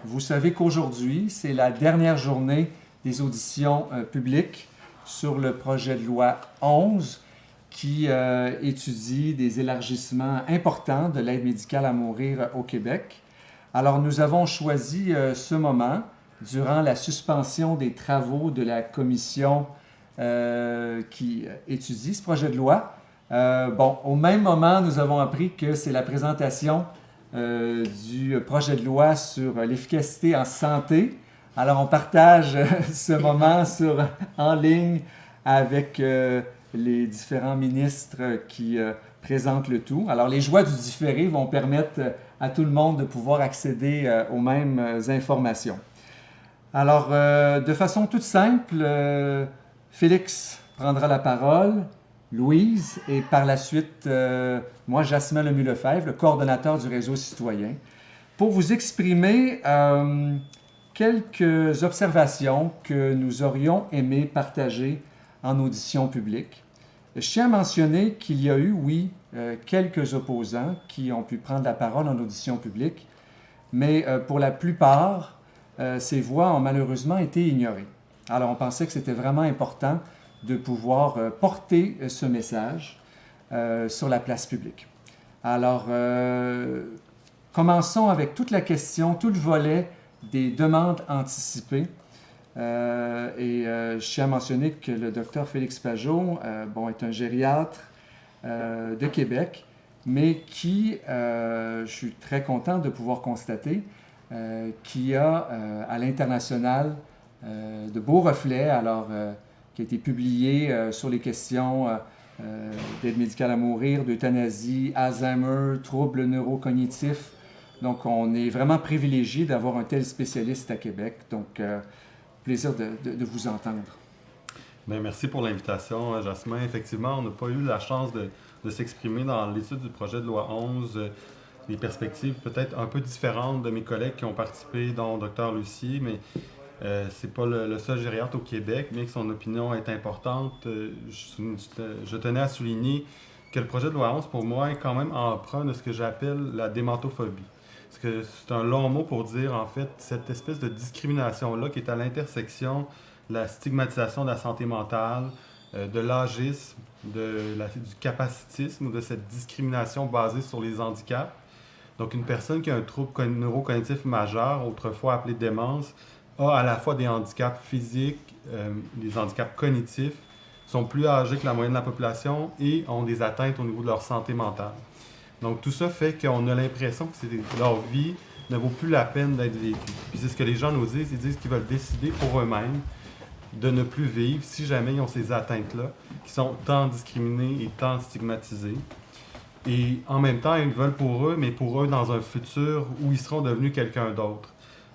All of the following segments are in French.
vous savez qu'aujourd'hui, c'est la dernière journée des auditions publiques sur le projet de loi 11 qui étudie des élargissements importants de l'aide médicale à mourir au Québec. Alors, nous avons choisi ce moment, durant la suspension des travaux de la commission qui étudie ce projet de loi. Au même moment, nous avons appris que c'est la présentation du projet de loi sur l'efficacité en santé. Alors, on partage ce moment en ligne avec les différents ministres qui présentent le tout. Alors, les joies du différé vont permettre à tout le monde de pouvoir accéder aux mêmes informations. Alors, de façon toute simple, Félix prendra la parole, Louise, et par la suite, moi, Jasmin Lemieux-Lefebvre, le coordonnateur du réseau citoyen, pour vous exprimer quelques observations que nous aurions aimé partager en audition publique. Je tiens à mentionner qu'il y a eu, oui, quelques opposants qui ont pu prendre la parole en audition publique, mais pour la plupart, ces voix ont malheureusement été ignorées. Alors, on pensait que c'était vraiment important de pouvoir porter ce message sur la place publique. Alors, commençons avec toute la question, tout le volet des demandes anticipées. Je tiens à mentionner que le docteur Félix Pajot est un gériatre de Québec, mais qui, je suis très content de pouvoir constater, qui a à l'international de beaux reflets, qui a été publié sur les questions d'aide médicale à mourir, d'euthanasie, Alzheimer, troubles neurocognitifs. Donc, on est vraiment privilégié d'avoir un tel spécialiste à Québec. Donc, plaisir de vous entendre. Bien, merci pour l'invitation, Jasmin. Effectivement, on n'a pas eu la chance de s'exprimer dans l'étude du projet de loi 11, des perspectives peut-être un peu différentes de mes collègues qui ont participé, dont Dr Lucie, mais c'est pas le seul gériatre au Québec, bien que son opinion est importante. Je tenais à souligner que le projet de loi 11, pour moi, est quand même emprunt de ce que j'appelle la démentophobie. Parce que c'est un long mot pour dire, en fait, cette espèce de discrimination-là qui est à l'intersection de la stigmatisation de la santé mentale, de l'agisme, du capacitisme ou de cette discrimination basée sur les handicaps. Donc, une personne qui a un trouble neurocognitif majeur, autrefois appelé démence, a à la fois des handicaps physiques, des handicaps cognitifs, sont plus âgés que la moyenne de la population et ont des atteintes au niveau de leur santé mentale. Donc, tout ça fait qu'on a l'impression que leur vie ne vaut plus la peine d'être vécue. Puis c'est ce que les gens nous disent. Ils disent qu'ils veulent décider pour eux-mêmes de ne plus vivre si jamais ils ont ces atteintes-là, qui sont tant discriminées et tant stigmatisées. Et en même temps, ils veulent pour eux, mais pour eux dans un futur où ils seront devenus quelqu'un d'autre.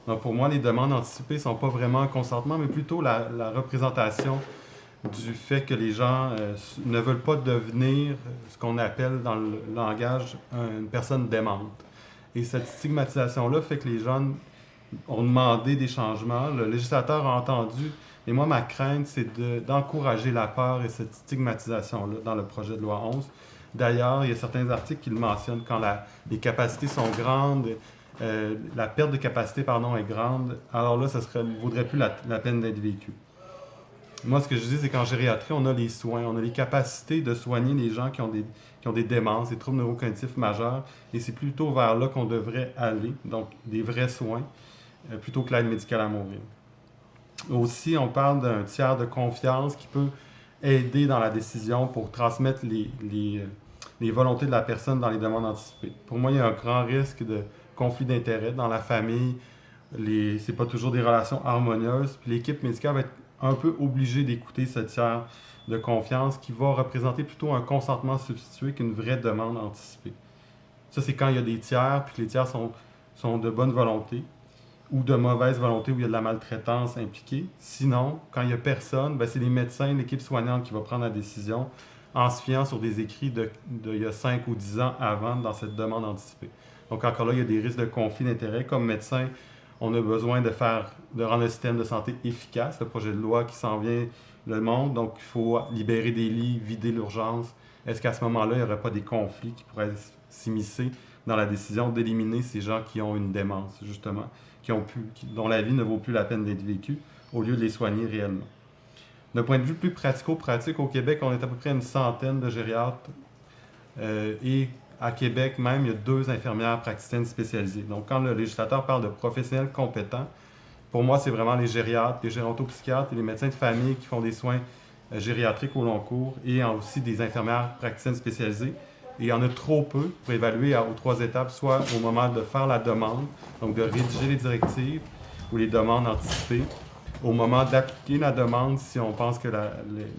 Donc pour moi, les demandes anticipées ne sont pas vraiment un consentement, mais plutôt la représentation du fait que les gens ne veulent pas devenir ce qu'on appelle dans le langage une personne démente. Et cette stigmatisation-là fait que les jeunes ont demandé des changements. Le législateur a entendu. Et moi, ma crainte, c'est d'encourager la peur et cette stigmatisation-là dans le projet de loi 11. D'ailleurs, il y a certains articles qui le mentionnent quand les capacités sont grandes, la perte de capacité, est grande. Alors là, ça ne vaudrait plus la peine d'être vécu. Moi, ce que je dis, c'est qu'en gériatrie, on a les soins, on a les capacités de soigner les gens qui ont des démences, des troubles neurocognitifs majeurs, et c'est plutôt vers là qu'on devrait aller, donc des vrais soins, plutôt que l'aide médicale à mourir. Aussi, on parle d'un tiers de confiance qui peut aider dans la décision pour transmettre les volontés de la personne dans les demandes anticipées. Pour moi, il y a un grand risque de conflit d'intérêts dans la famille. C'est pas toujours des relations harmonieuses. Puis l'équipe médicale va être un peu obligée d'écouter ce tiers de confiance qui va représenter plutôt un consentement substitué qu'une vraie demande anticipée. Ça, c'est quand il y a des tiers, puis que les tiers sont de bonne volonté ou de mauvaise volonté où il y a de la maltraitance impliquée. Sinon, quand il n'y a personne, c'est les médecins, l'équipe soignante qui va prendre la décision en se fiant sur des écrits il y a 5 ou 10 ans avant dans cette demande anticipée. Donc encore là, il y a des risques de conflit d'intérêts. Comme médecin, on a besoin de rendre le système de santé efficace. Le projet de loi qui s'en vient le montre, donc il faut libérer des lits, vider l'urgence. Est-ce qu'à ce moment-là, il n'y aurait pas des conflits qui pourraient s'immiscer dans la décision d'éliminer ces gens qui ont une démence, justement, dont la vie ne vaut plus la peine d'être vécue, au lieu de les soigner réellement. D'un point de vue plus pratico-pratique, au Québec, on est à peu près une centaine de gériatres. Et à Québec même, il y a 2 infirmières praticiennes spécialisées. Donc, quand le législateur parle de professionnels compétents, pour moi, c'est vraiment les gériatres, les gérontopsychiatres et les médecins de famille qui font des soins gériatriques au long cours et aussi des infirmières praticiennes spécialisées. Et il y en a trop peu pour évaluer aux 3 étapes, soit au moment de faire la demande, donc de rédiger les directives ou les demandes anticipées, au moment d'appliquer la demande si on pense que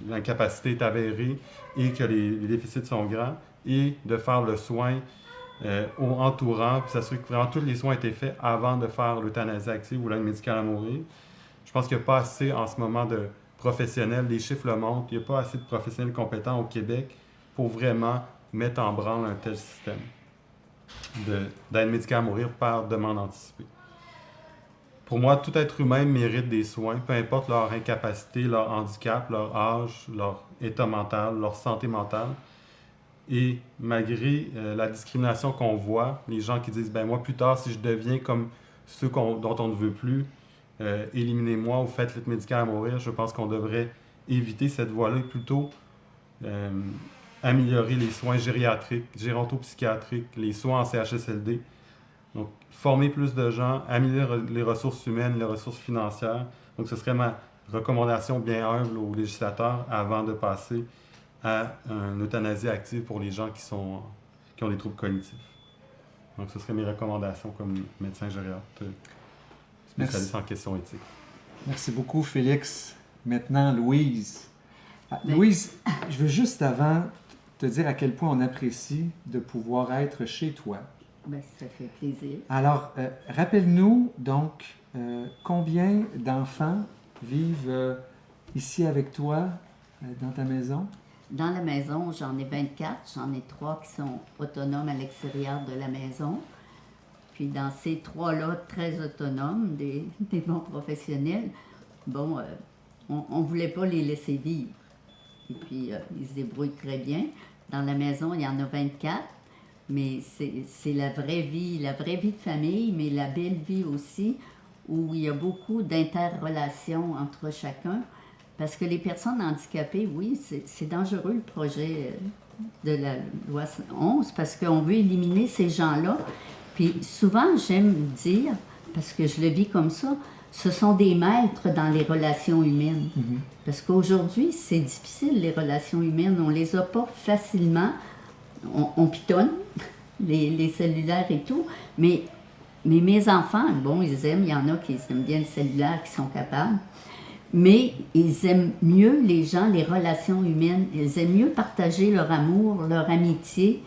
l'incapacité est avérée et que les déficits sont grands, et de faire le soin entourant, puis s'assurer que vraiment tous les soins étaient faits avant de faire l'euthanasie active ou l'aide médicale à mourir. Je pense qu'il n'y a pas assez en ce moment de professionnels, les chiffres le montrent, il n'y a pas assez de professionnels compétents au Québec pour vraiment mettre en branle un tel système d'aide médicale à mourir par demande anticipée. Pour moi, tout être humain mérite des soins, peu importe leur incapacité, leur handicap, leur âge, leur état mental, leur santé mentale. Et malgré la discrimination qu'on voit, les gens qui disent « ben moi, plus tard, si je deviens comme ceux dont on ne veut plus, éliminez-moi ou faites l'aide médicale à mourir », je pense qu'on devrait éviter cette voie-là et plutôt améliorer les soins gériatriques, gérontopsychiatriques, les soins en CHSLD. Donc, former plus de gens, améliorer les ressources humaines, les ressources financières. Donc, ce serait ma recommandation bien humble aux législateurs avant de passer à une euthanasie active pour les gens qui ont des troubles cognitifs. Donc, ce seraient mes recommandations comme médecin gériatre, spécialiste en questions éthiques. Merci beaucoup, Félix. Maintenant, Louise. Louise, je veux juste avant te dire à quel point on apprécie de pouvoir être chez toi. Bien, ça fait plaisir. Alors, rappelle-nous donc combien d'enfants vivent ici avec toi dans ta maison? Dans la maison, j'en ai 24. J'en ai 3 qui sont autonomes à l'extérieur de la maison. Puis dans ces 3-là, très autonomes, des bons professionnels, bon, on ne voulait pas les laisser vivre. Et puis, ils se débrouillent très bien. Dans la maison, il y en a 24. Mais c'est la vraie vie de famille, mais la belle vie aussi, où il y a beaucoup d'interrelations entre chacun. Parce que les personnes handicapées, oui, c'est dangereux le projet de la loi 11, parce qu'on veut éliminer ces gens-là. Puis souvent, j'aime dire, parce que je le vis comme ça, ce sont des maîtres dans les relations humaines. Mm-hmm. Parce qu'aujourd'hui, c'est difficile, les relations humaines. On ne les a pas facilement. On pitonne, les cellulaires et tout, mais mes enfants, bon, ils aiment, il y en a qui aiment bien le cellulaire, qui sont capables, mais ils aiment mieux les gens, les relations humaines, ils aiment mieux partager leur amour, leur amitié.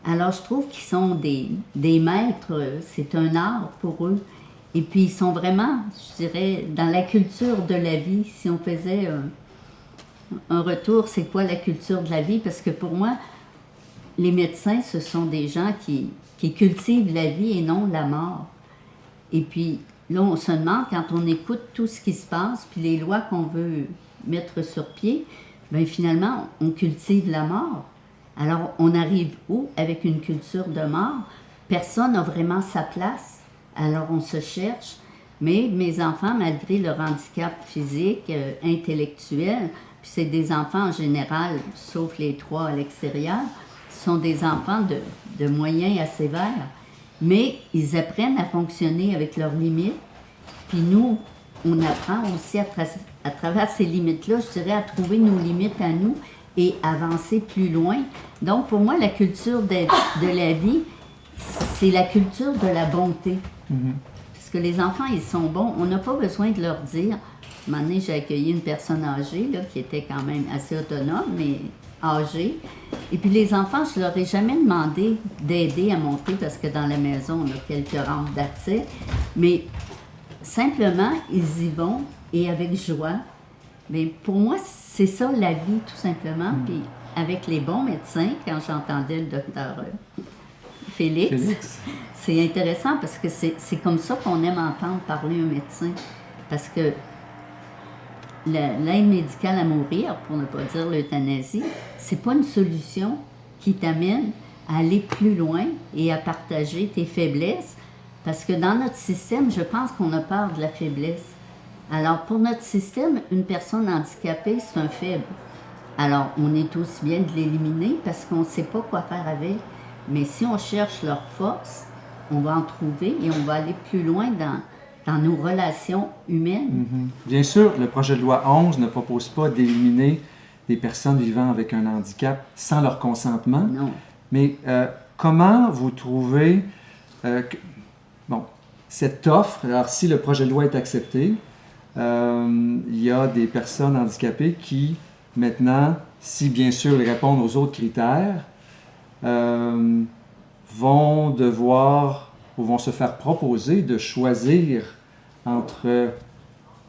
Alors, je trouve qu'ils sont des maîtres, c'est un art pour eux. Et puis, ils sont vraiment, je dirais, dans la culture de la vie. Si on faisait un retour, c'est quoi la culture de la vie? Parce que pour moi, les médecins, ce sont des gens qui cultivent la vie et non la mort. Et puis, là, on se demande, quand on écoute tout ce qui se passe, puis les lois qu'on veut mettre sur pied, bien finalement, on cultive la mort. Alors, on arrive où avec une culture de mort? Personne n'a vraiment sa place. Alors, on se cherche. Mais mes enfants, malgré leur handicap physique, intellectuel, puis c'est des enfants en général, sauf les 3 à l'extérieur, sont des enfants de moyens à sévères, mais ils apprennent à fonctionner avec leurs limites. Puis nous, on apprend aussi à travers ces limites-là, je dirais, à trouver nos limites à nous et avancer plus loin. Donc, pour moi, la culture de la vie, c'est la culture de la bonté. Mm-hmm. Parce que les enfants, ils sont bons. On n'a pas besoin de leur dire. À un moment donné, j'ai accueilli une personne âgée, là, qui était quand même assez autonome, mais âgée. Et puis les enfants, je leur ai jamais demandé d'aider à monter parce que dans la maison, on a quelques rampes d'accès. Mais simplement, ils y vont et avec joie. Mais pour moi, c'est ça la vie, tout simplement. Puis avec les bons médecins, quand j'entendais le docteur Félix, c'est intéressant parce que c'est comme ça qu'on aime entendre parler un médecin. Parce que l'aide médicale à mourir, pour ne pas dire l'euthanasie, c'est pas une solution qui t'amène à aller plus loin et à partager tes faiblesses Parce que dans notre système, je pense qu'on a peur de la faiblesse. Alors, pour notre système, une personne handicapée, c'est un faible. Alors, on est aussi bien de l'éliminer parce qu'on ne sait pas quoi faire avec. Mais si on cherche leur force, on va en trouver et on va aller plus loin dans nos relations humaines. Bien sûr, le projet de loi 11 ne propose pas d'éliminer des personnes vivant avec un handicap sans leur consentement. Non. Mais comment vous trouvez cette offre? Alors, si le projet de loi est accepté, il y a des personnes handicapées qui, maintenant, si bien sûr ils répondent aux autres critères, vont devoir ou vont se faire proposer de choisir entre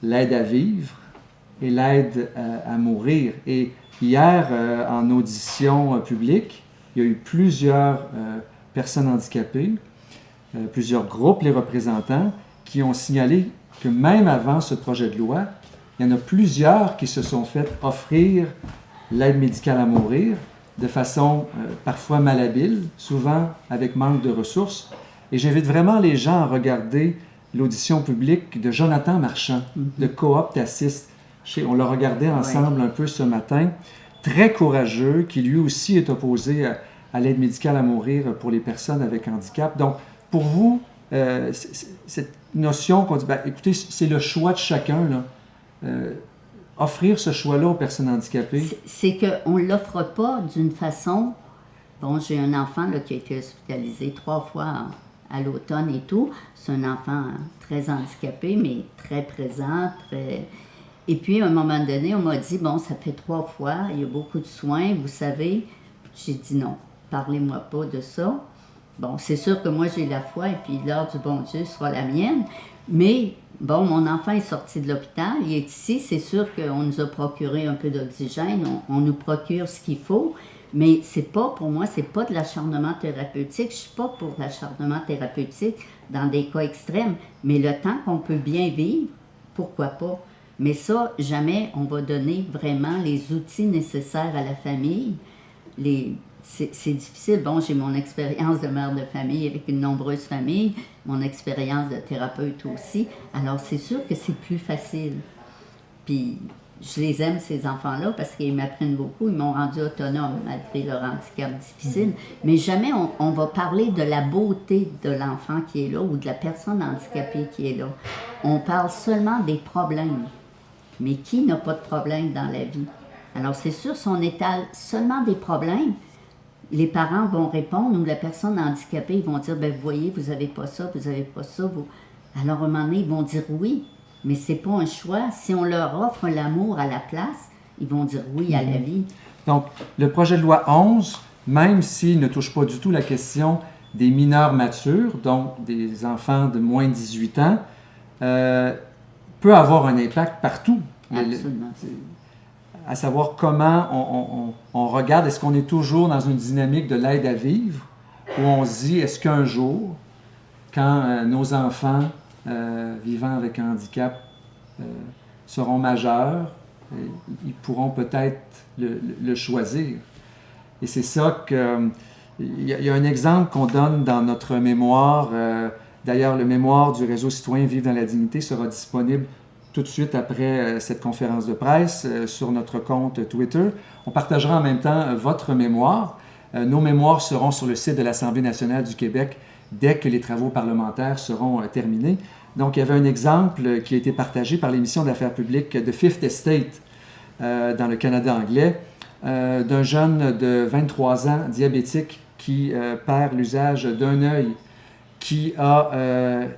l'aide à vivre et l'aide à mourir. Et hier, en audition publique, il y a eu plusieurs personnes handicapées, plusieurs groupes les représentants, qui ont signalé que même avant ce projet de loi, il y en a plusieurs qui se sont fait offrir l'aide médicale à mourir de façon parfois malhabile, souvent avec manque de ressources. Et j'invite vraiment les gens à regarder l'audition publique de Jonathan Marchand, de Coop T'assiste. On l'a regardé ensemble un peu ce matin. Très courageux, qui lui aussi est opposé à l'aide médicale à mourir pour les personnes avec handicap. Donc, pour vous, cette notion qu'on dit, écoutez, c'est le choix de chacun, là. Offrir ce choix-là aux personnes handicapées? C'est qu'on ne l'offre pas d'une façon... Bon, j'ai un enfant là, qui a été hospitalisé 3 fois à l'automne et tout. C'est un enfant très handicapé, mais très présent, très... Et puis, à un moment donné, on m'a dit, bon, ça fait 3 fois, il y a beaucoup de soins, vous savez. J'ai dit non, parlez-moi pas de ça. Bon, c'est sûr que moi, j'ai la foi, et puis l'heure du bon Dieu sera la mienne. Mais, bon, mon enfant est sorti de l'hôpital, il est ici, c'est sûr qu'on nous a procuré un peu d'oxygène, on nous procure ce qu'il faut, mais c'est pas, pour moi, c'est pas de l'acharnement thérapeutique. Je suis pas pour l'acharnement thérapeutique dans des cas extrêmes, mais le temps qu'on peut bien vivre, pourquoi pas? Mais ça, jamais on va donner vraiment les outils nécessaires à la famille. C'est difficile. Bon, j'ai mon expérience de mère de famille avec une nombreuse famille, mon expérience de thérapeute aussi. Alors, c'est sûr que c'est plus facile. Puis, je les aime, ces enfants-là, parce qu'ils m'apprennent beaucoup. Ils m'ont rendu autonome, malgré leur handicap difficile. Mais jamais on va parler de la beauté de l'enfant qui est là ou de la personne handicapée qui est là. On parle seulement des problèmes. Mais qui n'a pas de problème dans la vie? Alors, c'est sûr, si on étale seulement des problèmes, les parents vont répondre ou la personne handicapée, ils vont dire, vous voyez, vous n'avez pas ça, vous n'avez pas ça. Alors, à un moment donné, ils vont dire oui, mais ce n'est pas un choix. Si on leur offre l'amour à la place, ils vont dire oui à la vie. Donc, le projet de loi 11, même s'il ne touche pas du tout la question des mineurs matures, donc des enfants de moins de 18 ans, peut avoir un impact partout. Absolument. À savoir comment on regarde, est-ce qu'on est toujours dans une dynamique de l'aide à vivre, où on se dit, est-ce qu'un jour, quand nos enfants vivant avec un handicap seront majeurs, ils pourront peut-être le choisir. Et c'est ça que... Il y a un exemple qu'on donne dans notre mémoire. D'ailleurs, le mémoire du réseau citoyen Vivre dans la dignité sera disponible tout de suite après cette conférence de presse sur notre compte Twitter. On partagera en même temps votre mémoire. Nos mémoires seront sur le site de l'Assemblée nationale du Québec dès que les travaux parlementaires seront terminés. Donc, il y avait un exemple qui a été partagé par l'émission d'affaires publiques de Fifth Estate dans le Canada anglais, d'un jeune de 23 ans, diabétique, qui perd l'usage d'un œil, qui a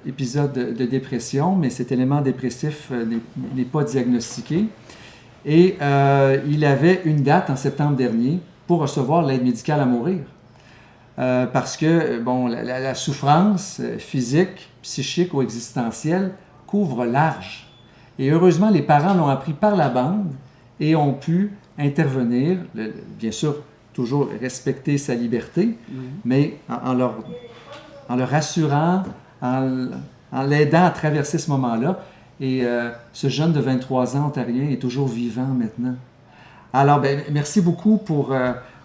épisode de dépression, mais cet élément dépressif n'est pas diagnostiqué. Et il avait une date en septembre dernier pour recevoir l'aide médicale à mourir. Parce que bon, la souffrance physique, psychique ou existentielle couvre large. Et heureusement, les parents l'ont appris par la bande et ont pu intervenir, bien sûr, toujours respecter sa liberté, mais en le rassurant, en l'aidant à traverser ce moment-là. Et ce jeune de 23 ans ontarien est toujours vivant maintenant. Alors, merci beaucoup pour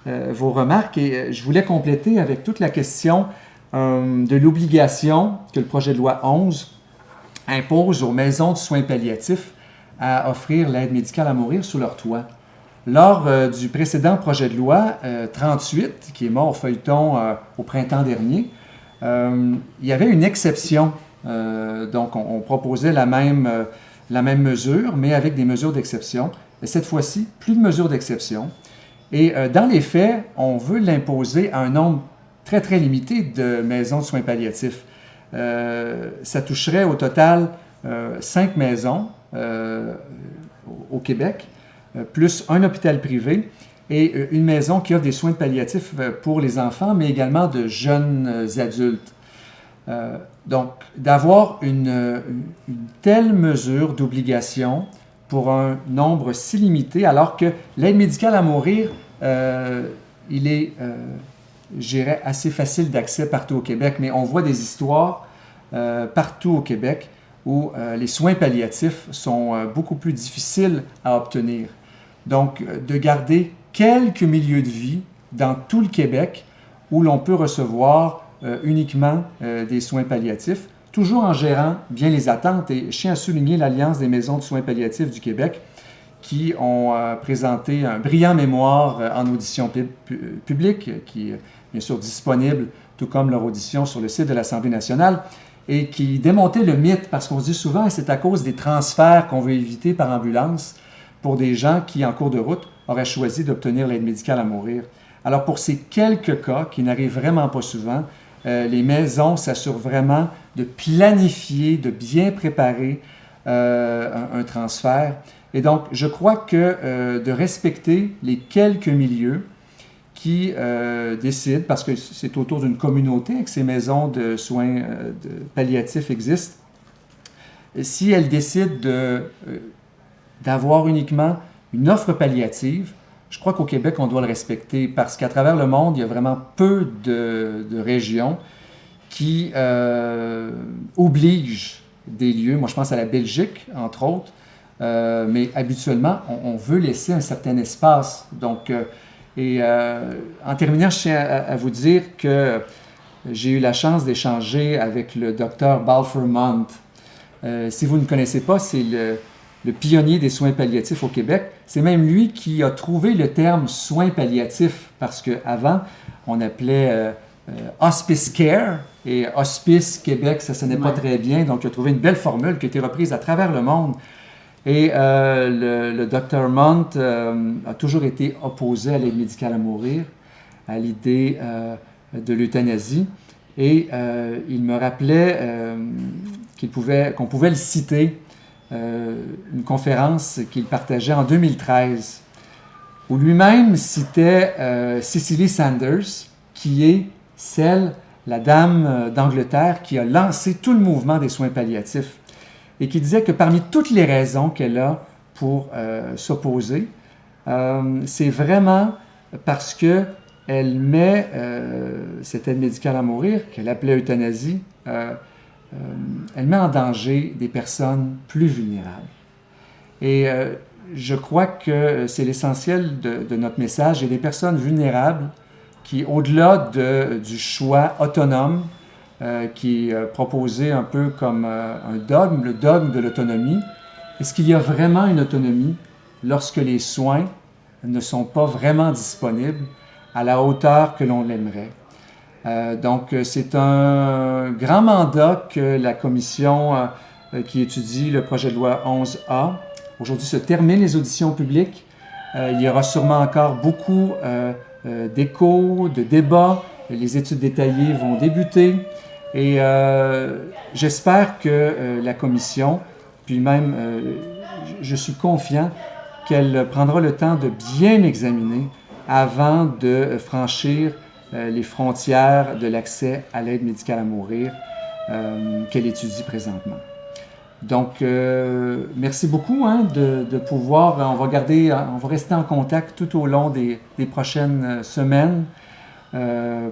vos remarques. Et je voulais compléter avec toute la question de l'obligation que le projet de loi 11 impose aux maisons de soins palliatifs à offrir l'aide médicale à mourir sous leur toit. Lors du précédent projet de loi 38, qui est mort au feuilleton au printemps dernier, il y avait une exception. Donc, on proposait la même mesure, mais avec des mesures d'exception. Et cette fois-ci, plus de mesures d'exception. Et dans les faits, on veut l'imposer à un nombre très, très limité de maisons de soins palliatifs. Ça toucherait au total 5 maisons au Québec, plus un hôpital privé et une maison qui offre des soins palliatifs pour les enfants, mais également de jeunes adultes. Donc, d'avoir une telle mesure d'obligation pour un nombre si limité, alors que l'aide médicale à mourir, il est, je dirais, assez facile d'accès partout au Québec, mais on voit des histoires partout au Québec où les soins palliatifs sont beaucoup plus difficiles à obtenir. Donc, de garder quelques milieux de vie dans tout le Québec où l'on peut recevoir uniquement des soins palliatifs, toujours en gérant bien les attentes. Et je tiens à souligner l'Alliance des maisons de soins palliatifs du Québec qui ont présenté un brillant mémoire en audition publique, qui est bien sûr disponible, tout comme leur audition sur le site de l'Assemblée nationale, et qui démontait le mythe, parce qu'on se dit souvent que c'est à cause des transferts qu'on veut éviter par ambulance pour des gens qui, en cours de route, auraient choisi d'obtenir l'aide médicale à mourir. Alors, pour ces quelques cas qui n'arrivent vraiment pas souvent, les maisons s'assurent vraiment de planifier, de bien préparer un transfert. Et donc, je crois que de respecter les quelques milieux qui décident, parce que c'est autour d'une communauté que ces maisons de soins palliatifs existent, si elles décident d'avoir uniquement une offre palliative, je crois qu'au Québec, on doit le respecter parce qu'à travers le monde, il y a vraiment peu de régions qui obligent des lieux. Moi, je pense à la Belgique, entre autres, mais habituellement, on veut laisser un certain espace. Donc, en terminant, je tiens à vous dire que j'ai eu la chance d'échanger avec le docteur Balfour Mont. Si vous ne connaissez pas, c'est le pionnier des soins palliatifs au Québec. C'est même lui qui a trouvé le terme soins palliatifs parce qu'avant, on appelait hospice care et hospice Québec, ça ne sonnait pas très bien. Donc, il a trouvé une belle formule qui a été reprise à travers le monde. Et le Dr. Mont a toujours été opposé à l'aide médicale à mourir, à l'idée de l'euthanasie. Et il me rappelait qu'on pouvait le citer, une conférence qu'il partageait en 2013, où lui-même citait Cicely Saunders, qui est la dame d'Angleterre qui a lancé tout le mouvement des soins palliatifs et qui disait que parmi toutes les raisons qu'elle a pour s'opposer, c'est vraiment parce qu'elle met cette aide médicale à mourir, qu'elle appelait euthanasie, elle met en danger des personnes plus vulnérables. Et je crois que c'est l'essentiel de notre message. Il y a des personnes vulnérables qui, au-delà du choix autonome, qui est proposé un peu comme un dogme, le dogme de l'autonomie, est-ce qu'il y a vraiment une autonomie lorsque les soins ne sont pas vraiment disponibles à la hauteur que l'on l'aimerait? Donc, c'est un grand mandat que la commission qui étudie le projet de loi 11A. Aujourd'hui se terminent les auditions publiques. Il y aura sûrement encore beaucoup d'échos, de débats. Les études détaillées vont débuter. Et j'espère que la commission, puis même je suis confiant qu'elle prendra le temps de bien examiner avant de franchir les frontières de l'accès à l'aide médicale à mourir qu'elle étudie présentement. Donc, merci beaucoup de pouvoir, on va rester en contact tout au long des prochaines semaines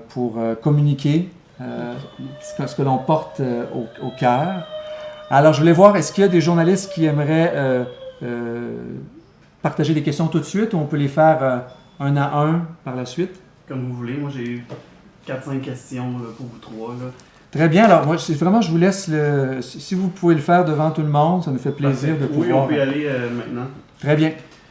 pour communiquer ce que l'on porte au cœur. Alors, je voulais voir, est-ce qu'il y a des journalistes qui aimeraient partager des questions tout de suite ou on peut les faire un à un par la suite? Comme vous voulez. Moi, j'ai eu 4-5 questions là, pour vous trois. Là. Très bien. Alors, moi, je vous laisse si vous pouvez le faire devant tout le monde, ça nous fait plaisir de pouvoir. Oui, on peut y aller maintenant. Très bien.